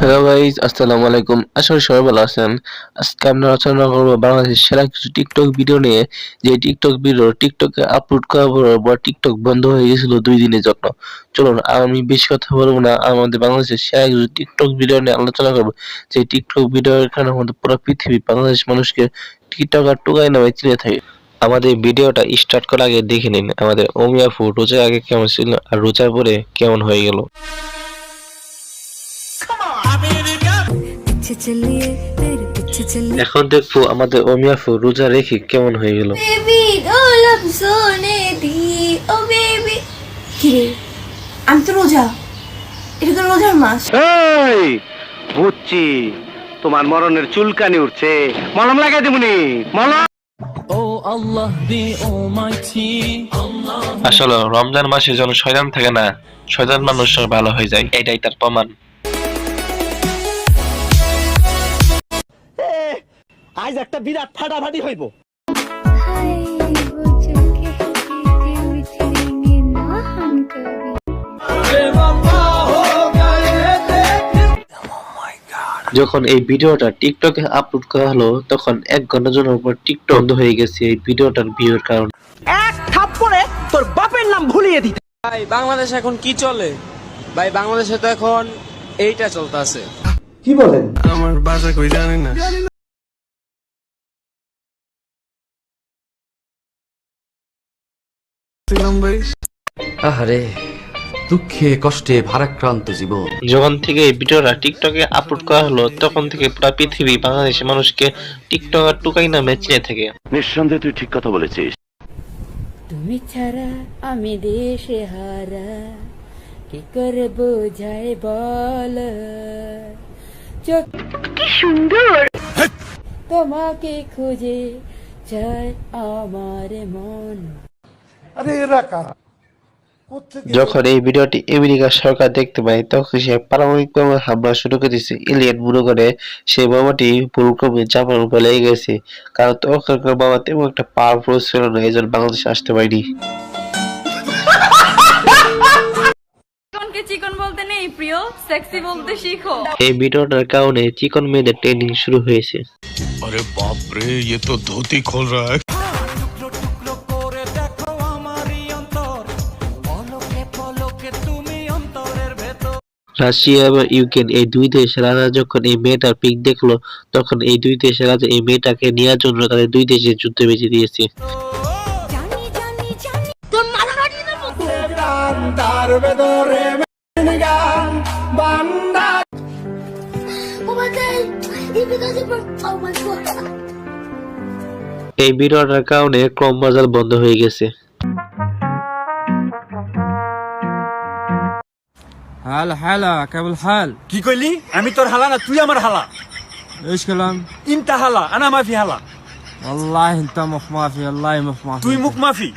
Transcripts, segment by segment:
Hello guys, আসসালামু আলাইকুম। আশা করি সবাই ভালো আছেন। আজকে আমরা আলোচনা করবো বাংলাদেশের সেরা কিছু টিকটক ভিডিও নিয়ে। যে টিকটক ভিডিও টিকটকে আপলোড করার পর টিকটক বন্ধ হয়ে গেছিল 2 দিনের জন্য। চলুন আমি বেশি কথা বলবো না, আমাদের বাংলাদেশের সেরা কিছু টিকটক ভিডিও নিয়ে আলোচনা করবো। যে টিকটক ভিডিওর কারণে আমাদের পুরো পৃথিবী বাংলাদেশ মানুষকে টিকটক আর টুকাই নামে চিনে থাকে। আমাদের ভিডিওটা স্টার্ট করার আগে দেখে নিন আমাদের অমি আপু রোজার আগে কেমন ছিল আর রোজার পরে কেমন হয়ে গেল। এখন দেখবো আমাদের অমি আপু রোজা রেখে কেমন হয়ে গেল। আমি তো রোজা, এটা তো রোজার মাস। বুঝছি, তোমার মরণের চুলকানি উঠছে, মলম লাগাই দিবনি মলম। আসলে রমজান মাসে যখন শয়তান থাকে না, শয়তান মানুষ ভালো হয়ে যায়, এটাই তার প্রমাণ। আজ একটা বিরাট ফাটাফাটি হইব। যখন এই ভিডিওটা টিকটকে আপলোড করা হলো তখন 1 ঘন্টার জন্য উপর টিকটক বন্ধ হয়ে গেছে এই ভিডিওটার ভিউর কারণে। এক থাপ্পড়ে তোর বাপের নাম ভুলিয়ে দিতে। ভাই বাংলাদেশ এখন কি চলে? ভাই বাংলাদেশে তো এখন এইটা চলতেছে। কি বলেন? আমার বাসা কই জানি না। আহারে, দুঃখে কষ্টে ভারাক্রান্ত জীবন। যখন থেকে এই ভিডিওটা টিকটকে আপলোড করা হলো তখন থেকে পুরো পৃথিবী বাংলাদেশের মানুষকে টিকটক আর টুকাই নামে চিনে থাকে। নিঃসন্দেহে তুই ঠিক কথা বলেছিস। তুমি ছাড়া আমি দেশে হারা, কি করে বোঝায় বল, চোখ কি সুন্দর তোমাকে খুঁজে যায় আমার মন। যখন এই ভিডিওটি আমেরিকার সরকার দেখতে পায় তখন সে পারমাণবিকভাবে হামলা শুরু করে দিয়েছে। ইলিয়েট মনে করে সেই বোমাটি ভুলক্রমে জাপানের উপর লেগে গেছে, কারণ তখনকার বোমা তেমন একটা পাওয়ারফুল ছিল না, এই জন্য বাংলাদেশে আসতে পারেনি। চিকন বলতে নেই প্রিয়, সেক্সি বলতে শিখো। এই ভিডিওটার কারণে চিকন মেয়েদের ট্রেন্ডিং শুরু হয়েছে। अरे बाप रे, ये तो धोती खोल रहा है। রাশিয়া এবং ইউক্রেন এই দুই দেশের রাজা যখন এই মেয়েটার পিক দেখলো তখন এই দুই দেশের রাজা এই মেয়েটাকে নেওয়ার জন্য তাদের দুই দেশের যুদ্ধ বেঁচে দিয়েছে। এই ভিডিওটার কারণে ক্রম বাজার বন্ধ হয়ে গেছে। হাল হালা কেবল হাল। কি কইলি? আমি তোর হালা না, তুই আমার হালা। ايش كلام؟ ইনতা হালা, আনা মাফি হালা। والله انت مخ مافي، والله مخ مافي. তুই মুখ মাফি,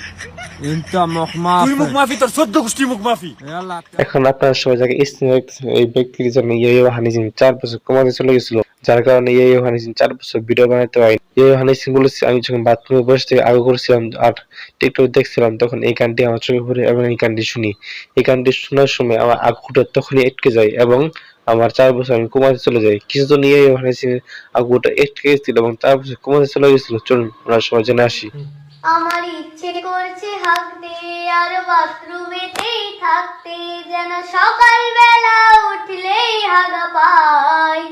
انت مخ مافي. তুই মুখ মাফি, তোর 14 গোষ্ঠী মুখ মাফি। يلا এখন আপনারা সবাই যাকে ইস্তেমা দেখতেছেন এই ব্যক্তির জন্য ইয়ো হানিসিং 4 বছর কমাতে চলে গেছিল, যার কারণে ইয়ো হানিসিং 4 বছর ভিডিও বানাতে পারেনি। ইয়ো হানিসিং বলেছে, আমি যখন বাথরুমে বসে থেকে আগে করছিলাম আর টিকটক দেখছিলাম তখন এই গানটি আমার চোখে পড়ে এবং এই গানটি শুনি। এই গানটি শোনার সময় আমার আগুটা তখনই আটকে যায় এবং আমার 4 বছর আমি কমাতে চলে যাই। কিছুদিন ইয়ো হানিসিং আগুটা আটকে গেছিল এবং 4 বছর কমাতে চলে গেছিল। চলুন আমরা সবাই জেনে আসি। আমার ইচ্ছে করছে হাঁকতে আর বাথরুমেতেই থাকতে, যেন সকালবেলা উঠলেই হাগা পাই।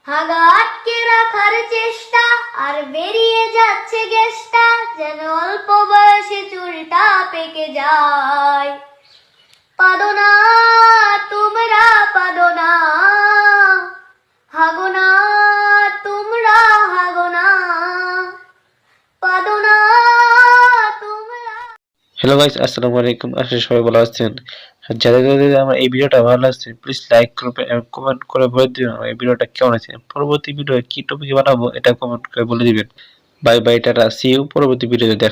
হাগা আটকে রাখার চেষ্টা আর বেরিয়ে যাচ্ছে গেস্টা, যেন অল্প বয়সে চুলটা পেকে যায়। পাদো না তোমরা, পাদো না, হাগো না তোমরা, হাগো না, পাদো না তোমরা। হ্যালো গাইস, আসসালামু আলাইকুম। আশা করি সবাই ভালো আছেন। যাদের যাদের আমার এই ভিডিওটা ভালো লাগছে প্লিজ লাইক করবেন এবং কমেন্ট করে বলে দিবেন আমার এই ভিডিওটা কেমন আছে। পরবর্তী ভিডিও কি টপিকে বানাবো এটা কমেন্ট করে বলে দিবেন। Bye bye, tata, see you. পরবর্তী ভিডিওতে দেখা